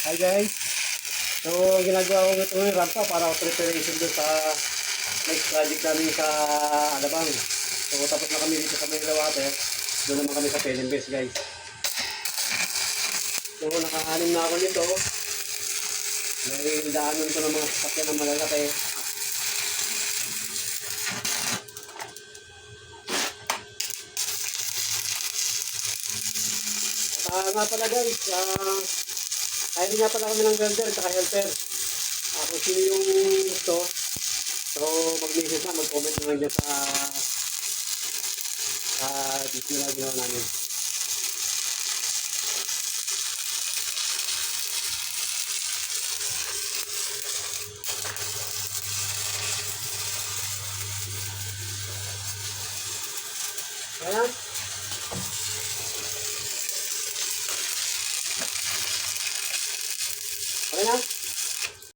Hi guys. So, ang ginagawa ko ito ng rampa para preparation doon sa next project namin sa Alabang. So, tapos na kami dito sa Manila Water. Doon naman kami sa Pelimbes guys. So, nakahanin na ako nito. Dahil daanan ko ng mga sasakyan na malalaki. Nga pala guys, hiring nga pala kami ng welder at helper. Kung sino yung gusto, so mag-message na, mag-comment na lang dyan sa video na ginawa namin. Ayan. Okay na?